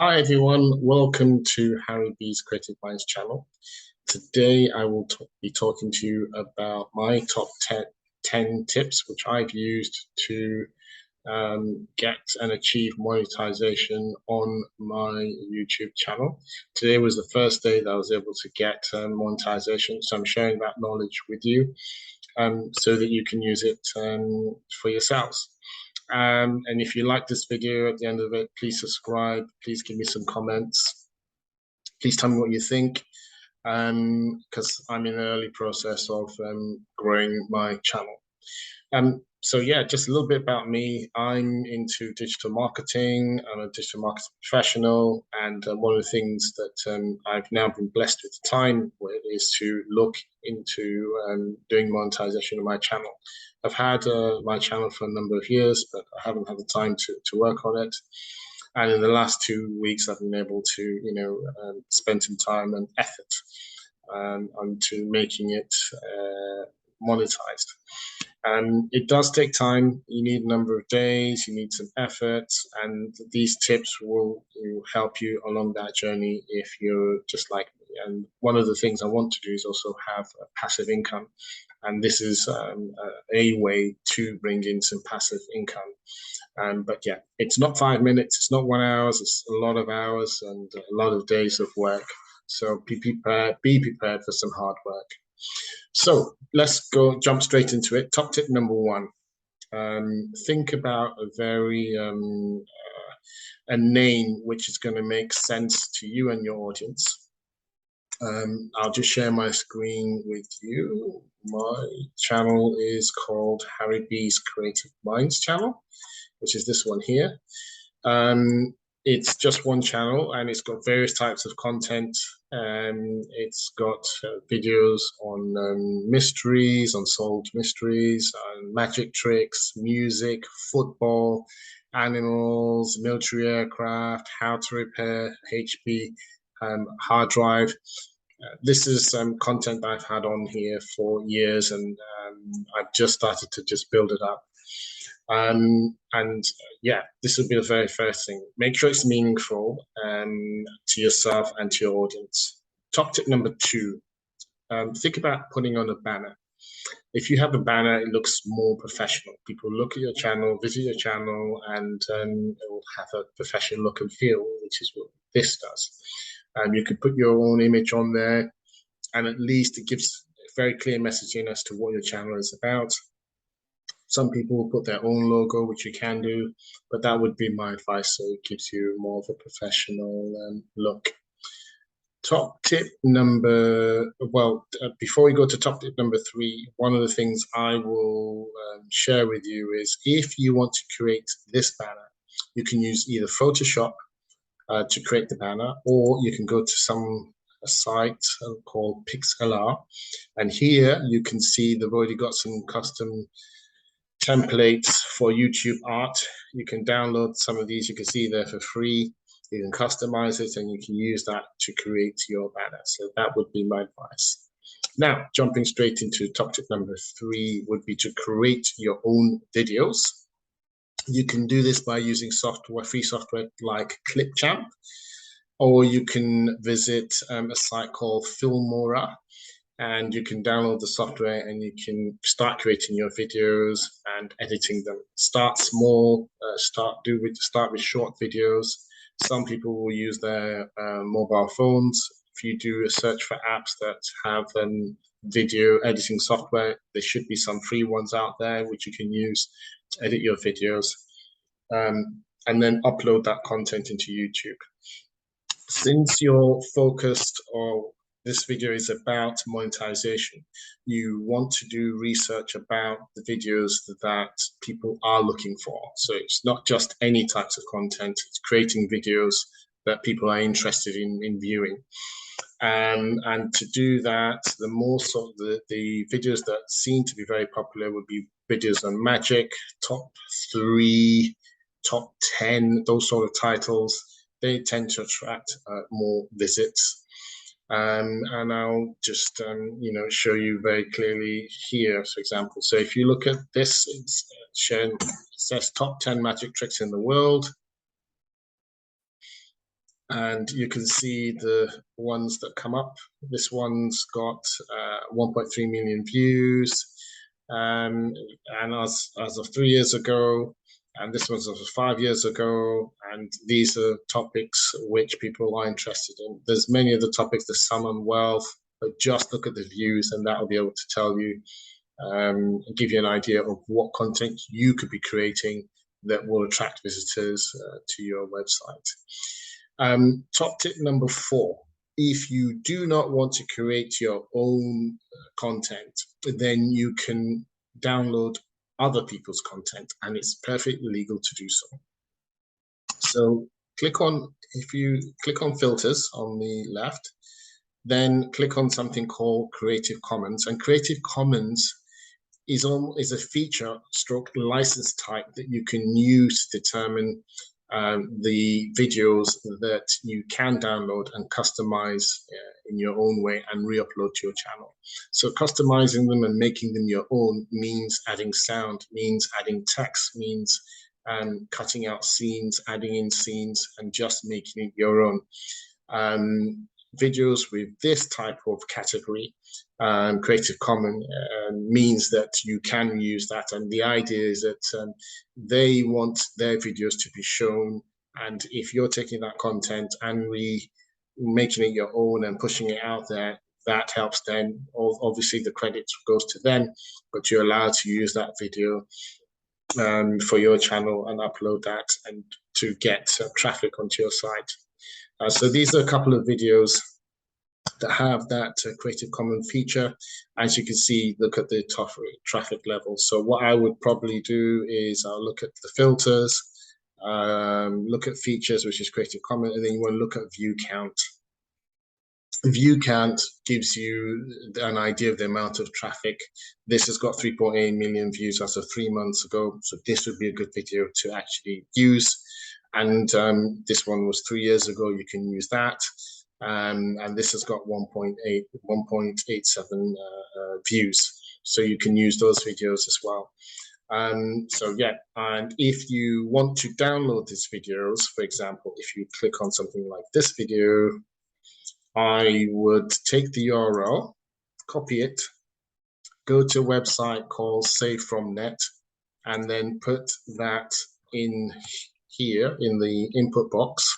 Hi everyone, welcome to Harry B's Creative Minds channel. Today I will be talking to you about my top 10 tips which I've used to get and achieve monetization on my YouTube channel. Today was the first day that I was able to get monetization, so I'm sharing that knowledge with you so that you can use it for yourselves. And if you like this video, at the end of it, please subscribe, please give me some comments, please tell me what you think, because I'm in the early process of growing my channel. So yeah, just a little bit about me. I'm into digital marketing. I'm a digital marketing professional, and one of the things that I've now been blessed with time with is to look into doing monetization of my channel. I've had my channel for a number of years, but I haven't had the time to work on it. And in the last 2 weeks, I've been able to, spend some time and effort onto making it monetized. And it does take time. You need a number of days, you need some effort, and these tips will help you along that journey if you're just like me. And one of the things I want to do is also have a passive income. And this is a way to bring in some passive income. But yeah, it's not 5 minutes, it's not 1 hour, it's a lot of hours and a lot of days of work. So be prepared for some hard work. So let's jump straight into it. Top tip number one, think about a name which is going to make sense to you and your audience. I'll just share my screen with you. My channel is called Harry B's Creative Minds channel, which is this one here. It's just one channel and it's got various types of content. It's got videos on mysteries, unsolved mysteries, magic tricks, music, football, animals, military aircraft, how to repair HP hard drive. This is content that I've had on here for years, and I've just started to just build it up. And yeah, this would be the very first thing. Make sure it's meaningful to yourself and to your audience. Top tip number two, think about putting on a banner. If you have a banner, it looks more professional. People look at your channel, visit your channel, and it will have a professional look and feel, which is what this does. You could put your own image on there, and at least it gives a very clear messaging as to what your channel is about. Some people will put their own logo, which you can do, but that would be my advice, so it gives you more of a professional look. Top tip number, before we go to top tip number three, one of the things I will share with you is if you want to create this banner, you can use either Photoshop to create the banner, or you can go to a site called Pixlr, and here you can see they've already got some custom templates for YouTube art. You can download some of these. You can see there for free. You can customize it and you can use that to create your banner. So that would be my advice. Now, jumping straight into top tip number three would be to create your own videos. You can do this by using free software like Clipchamp, or you can visit a site called Filmora, and you can download the software and you can start creating your videos and editing them. Start small, start with short videos. Some people will use their mobile phones. If you do a search for apps that have video editing software, there should be some free ones out there which you can use to edit your videos, and then upload that content into YouTube. Since you're focused, or this video is about monetization, you want to do research about the videos that people are looking for. So it's not just any types of content, it's creating videos that people are interested in viewing. And to do that, the videos that seem to be very popular would be videos on magic, top 3, top 10, those sort of titles. They tend to attract more visits. And I'll just show you very clearly here, for example. So if you look at this, it says top 10 magic tricks in the world. And you can see the ones that come up. This one's got 1.3 million views, and as of 3 years ago, and this was 5 years ago, and these are topics which people are interested in. There's many of the topics, there's some on wealth, but just look at the views and that will be able to tell you, give you an idea of what content you could be creating that will attract visitors to your website. Top tip number 4, if you do not want to create your own content, then you can download other people's content, and it's perfectly legal to do so. So if you click on filters on the left, then click on something called Creative Commons, and Creative Commons is a feature stroke license type that you can use to determine the videos that you can download and customize in your own way and re-upload to your channel. So customizing them and making them your own means adding sound, means adding text, means cutting out scenes, adding in scenes, and just making it your own. Videos with this type of category, Creative Commons, means that you can use that. And the idea is that they want their videos to be shown. And if you're taking that content and making it your own and pushing it out there, that helps them. Obviously, the credit goes to them, but you're allowed to use that video for your channel and upload that and to get traffic onto your site. So these are a couple of videos that have that Creative Commons feature. As you can see, look at the traffic levels. So what I would probably do is I'll look at the filters, look at features, which is Creative Commons, and then you want to look at view count. View count gives you an idea of the amount of traffic. This has got 3.8 million views as of 3 months ago. So this would be a good video to actually use. And this one was 3 years ago. You can use that. And this has got 1.87 views. So you can use those videos as well. So yeah, and if you want to download these videos, for example, if you click on something like this video, I would take the URL, copy it, go to a website called Save From Net, and then put that in here in the input box,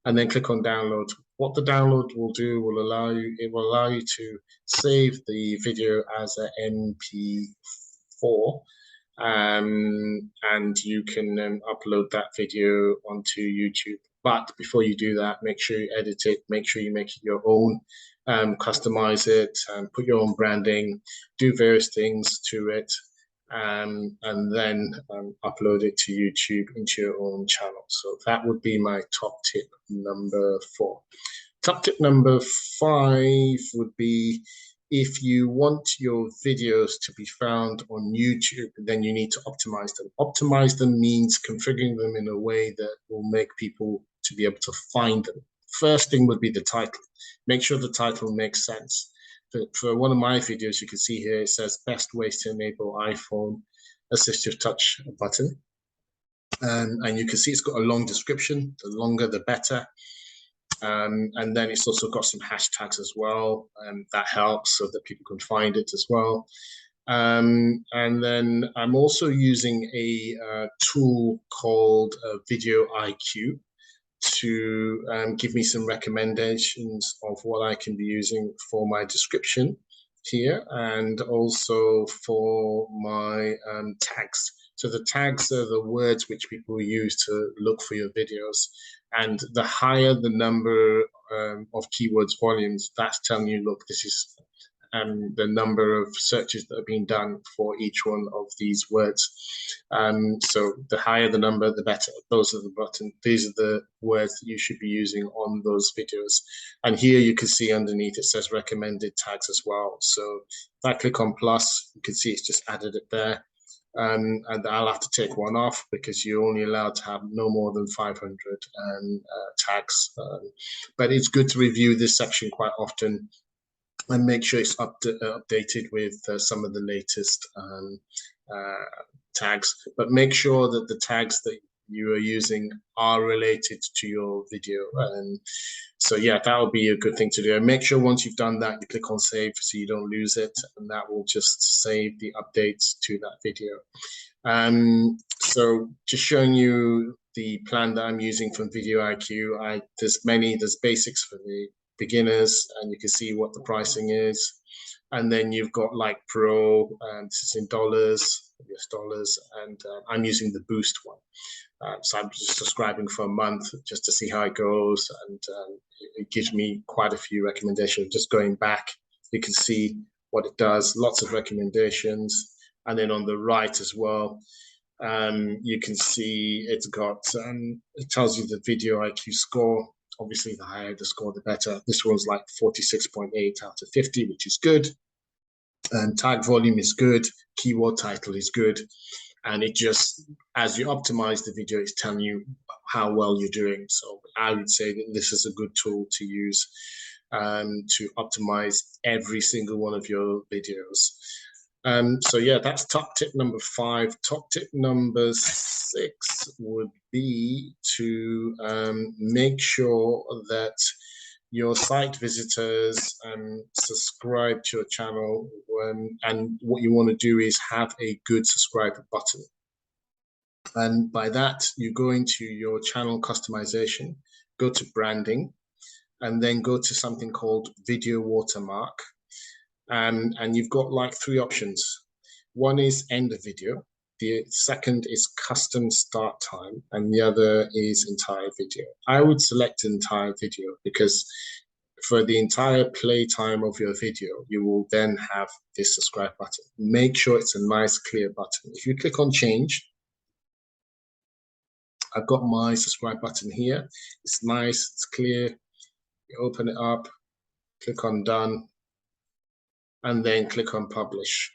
and then click on download. What the download will do will allow you to save the video as an MP4, and you can upload that video onto YouTube. But before you do that, make sure you edit it, make sure you make it your own, customize it, put your own branding, do various things to it, and then upload it to YouTube into your own channel. So that would be my top tip number 4. Top tip number 5 would be, if you want your videos to be found on YouTube, then you need to optimize them. Optimize them means configuring them in a way that will make people to be able to find them. First thing would be the title. Make sure the title makes sense. For one of my videos, you can see here, it says best ways to enable iPhone assistive touch button. And you can see it's got a long description. The longer, the better. And then it's also got some hashtags as well, and that helps so that people can find it as well. And then I'm also using a tool called Video IQ to give me some recommendations of what I can be using for my description here, and also for my tags. So the tags are the words which people use to look for your videos. And the higher the number of keywords volumes, that's telling you, look, this is the number of searches that are being done for each one of these words. So the higher the number, the better. Those are the buttons. These are the words that you should be using on those videos. And here you can see underneath it says recommended tags as well. So if I click on plus, you can see it's just added it there. And I'll have to take one off because you're only allowed to have no more than 500 tags. But it's good to review this section quite often and make sure it's updated with some of the latest tags. But make sure that the tags that you are using are related to your video. And so yeah, that would be a good thing to do. And make sure once you've done that, you click on save so you don't lose it, and that will just save the updates to that video. So just showing you the plan that I'm using from Video IQ. There's basics for the beginners, and you can see what the pricing is. And then you've got like Pro, this is in dollars, US dollars, and I'm using the Boost one. So I'm just subscribing for a month just to see how it goes, and it gives me quite a few recommendations. Just going back, you can see what it does, lots of recommendations. And then on the right as well, you can see it's got, it tells you the Video IQ score. Obviously, the higher the score, the better. This one's like 46.8 out of 50, which is good. And tag volume is good. Keyword title is good. And it just, as you optimize the video, it's telling you how well you're doing. So I would say that this is a good tool to use to optimize every single one of your videos. So yeah, that's top tip number 5. Top tip number 6 would be to make sure that your site visitors subscribe to your channel, and what you want to do is have a good subscribe button. And by that, you go into your channel customization, go to branding, and then go to something called video watermark. And you've got like 3 options. One is end of video. The second is custom start time, and the other is entire video. I would select entire video because for the entire play time of your video, you will then have this subscribe button. Make sure it's a nice, clear button. If you click on change, I've got my subscribe button here. It's nice, it's clear. You open it up, click on done, and then click on publish.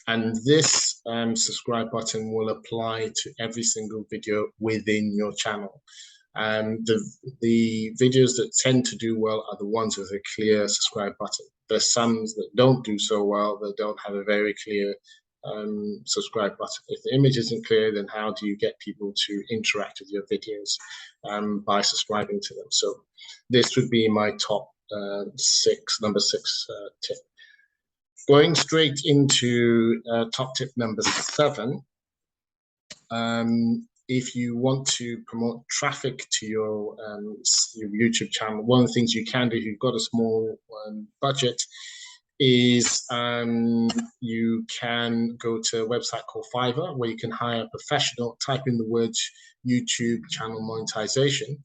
And this subscribe button will apply to every single video within your channel. The videos that tend to do well are the ones with a clear subscribe button. There's some that don't do so well, that don't have a very clear subscribe button. If the image isn't clear, then how do you get people to interact with your videos? By subscribing to them. So this would be my top number 6 tip. Going straight into top tip number 7, if you want to promote traffic to your YouTube channel, one of the things you can do if you've got a small budget is you can go to a website called Fiverr, where you can hire a professional, type in the words YouTube channel monetization,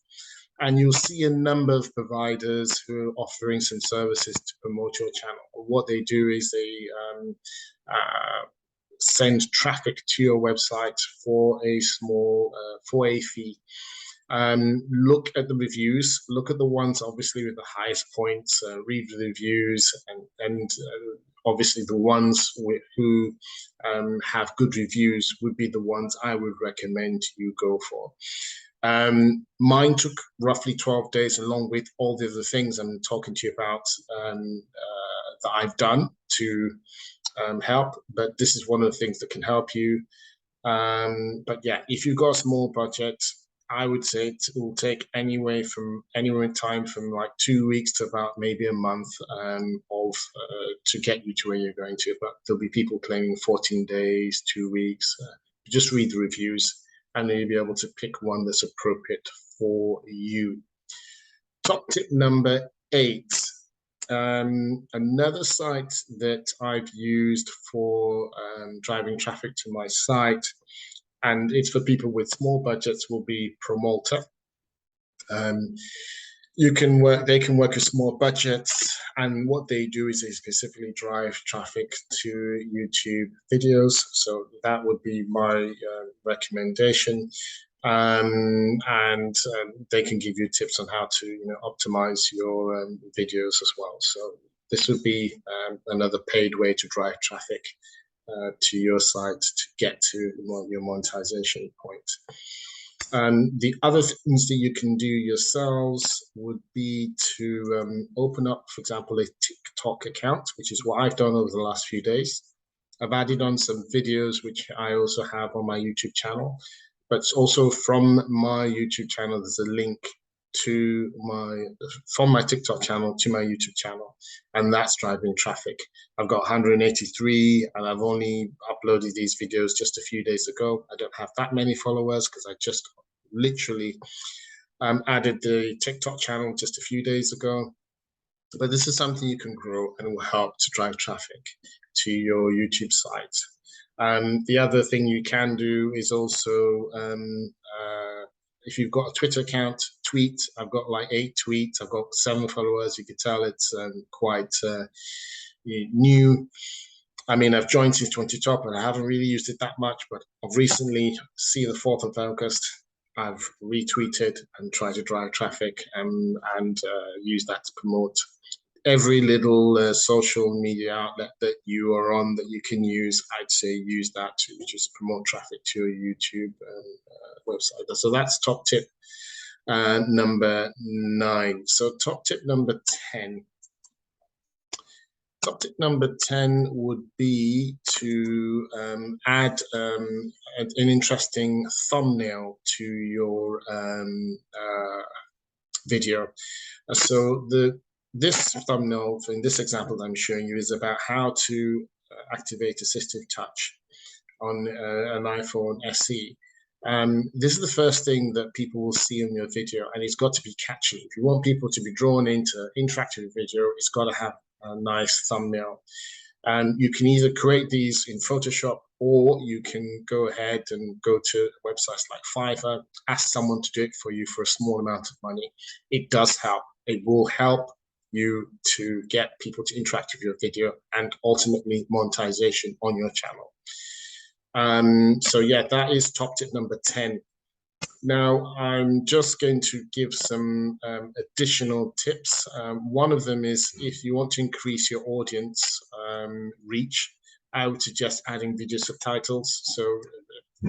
and you'll see a number of providers who are offering some services to promote your channel. What they do is they send traffic to your website for a small, for a fee. Look at the reviews, look at the ones obviously with the highest points, read the reviews, and obviously the ones who have good reviews would be the ones I would recommend you go for. Mine took roughly 12 days, along with all the other things I'm talking to you about that I've done to help, but this is one of the things that can help you. But yeah, if you've got a small budget, I would say it will take anywhere in time from like 2 weeks to about maybe a month to get you to where you're going to. But there'll be people claiming 14 days, 2 weeks. Just read the reviews, and then you'll be able to pick one that's appropriate for you. Top tip number 8. Another site that I've used for driving traffic to my site, and it's for people with small budgets, will be Promolta. They can work with small budgets, and what they do is they specifically drive traffic to YouTube videos. So that would be my recommendation. And they can give you tips on how to optimize your videos as well. So this would be another paid way to drive traffic to your site to get to your monetization point. The other things that you can do yourselves would be to open up, for example, a TikTok account, which is what I've done over the last few days. I've added on some videos, which I also have on my YouTube channel. But also from my YouTube channel, there's a link to from my TikTok channel to my YouTube channel, and that's driving traffic. I've got 183, and I've only uploaded these videos just a few days ago. I don't have that many followers because I just literally added the TikTok channel just a few days ago. But this is something you can grow and will help to drive traffic to your YouTube site. The other thing you can do is also, if you've got a Twitter account, tweet. I've got like 8 tweets. I've got 7 followers. You can tell it's quite new. I mean, I've joined since 2012, and I haven't really used it that much, but I've recently, see the 4th of August, I've retweeted and tried to drive traffic and use that to promote every little social media outlet that you are on that you can use. I'd say use that to just promote traffic to your YouTube website. So that's top tip number 9. So top tip number 10. Top tip number 10 would be to add an interesting thumbnail to your video. So this thumbnail in this example that I'm showing you is about how to activate assistive touch on an iPhone SE. This is the first thing that people will see in your video, and it's got to be catchy. If you want people to be drawn into interactive video, it's got to have a nice thumbnail. And you can either create these in Photoshop, or you can go ahead and go to websites like Fiverr, ask someone to do it for you for a small amount of money. It does help. It will help you to get people to interact with your video and ultimately monetization on your channel. So yeah, that is top tip number 10. Now, I'm just going to give some additional tips. One of them is if you want to increase your audience reach, I would suggest adding video subtitles. So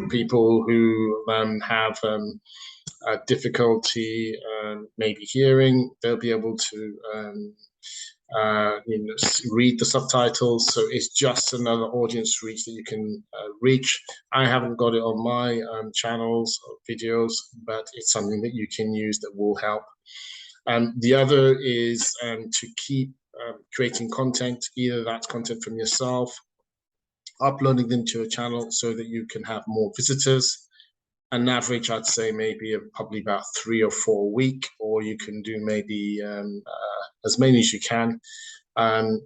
people who have difficulty maybe hearing, they'll be able to read the subtitles. So it's just another audience reach that you can reach. I haven't got it on my channels or videos, but it's something that you can use that will help. The other is to keep creating content, either that's content from yourself, uploading them to a channel so that you can have more visitors. An average, I'd say maybe probably about 3 or 4 a week, or you can do maybe as many as you can,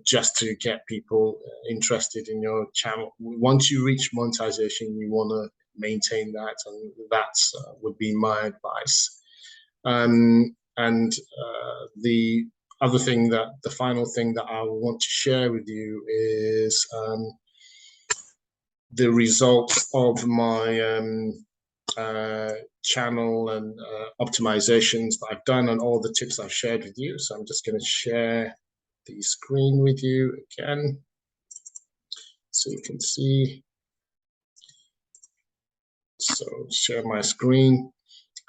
just to get people interested in your channel. Once you reach monetization, you want to maintain that, and that would be my advice. The other thing the final thing that I want to share with you is the results of my channel and optimizations that I've done and all the tips I've shared with you. So I'm just going to share the screen with you again so you can see. So share my screen,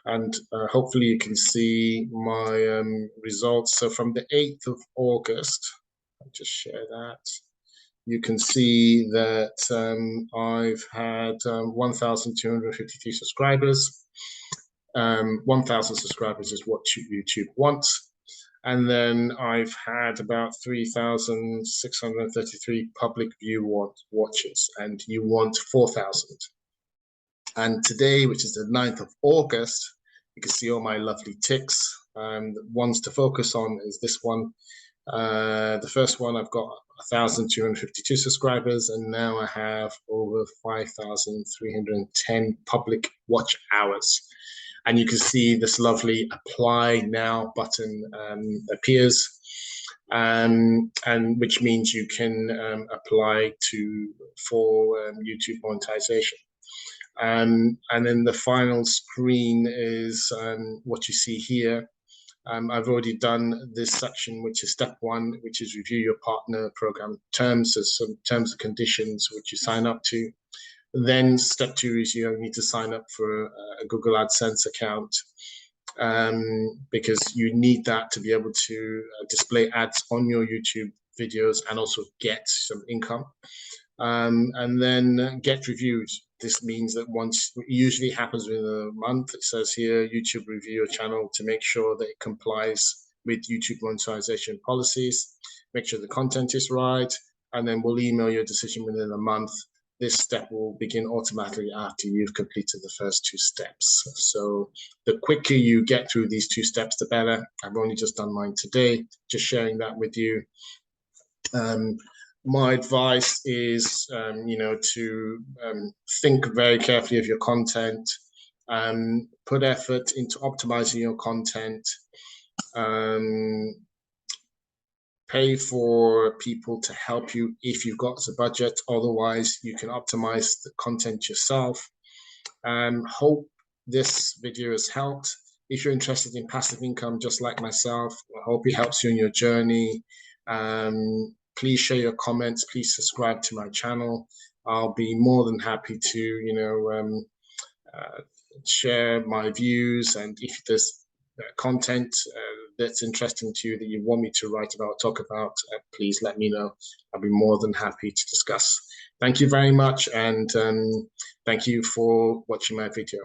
and hopefully you can see my results. So from the 8th of August, I'll just share that. You can see that I've had 1,253 subscribers. 1,000 subscribers is what YouTube wants. And then I've had about 3,633 public view watches, and you want 4,000. And today, which is the 9th of August, you can see all my lovely ticks. The ones to focus on is this one. The first one, I've got 1,252 subscribers, and now I have over 5,310 public watch hours. And you can see this lovely apply now button appears, and which means you can apply for YouTube monetization. And then the final screen is what you see here. I've already done this section, which is step 1, which is review your partner program terms. There's some terms and conditions which you sign up to. Then step 2 is you need to sign up for a Google AdSense account, because you need that to be able to display ads on your YouTube videos and also get some income. and then get reviewed. This means that once, it usually happens within a month. It says here, YouTube review your channel to make sure that it complies with YouTube monetization policies, make sure the content is right, and then we'll email your decision within a month. This step will begin automatically after you've completed the first 2 steps. So the quicker you get through these 2 steps, the better. I've only just done mine today, just sharing that with you. My advice is, to think very carefully of your content, put effort into optimizing your content, pay for people to help you if you've got the budget. Otherwise, you can optimize the content yourself. Hope this video has helped. If you're interested in passive income, just like myself, I hope it helps you in your journey. Please share your comments. Please subscribe to my channel. I'll be more than happy to, share my views. And if there's content that's interesting to you that you want me to write about, talk about, please let me know. I'll be more than happy to discuss. Thank you very much, and thank you for watching my video.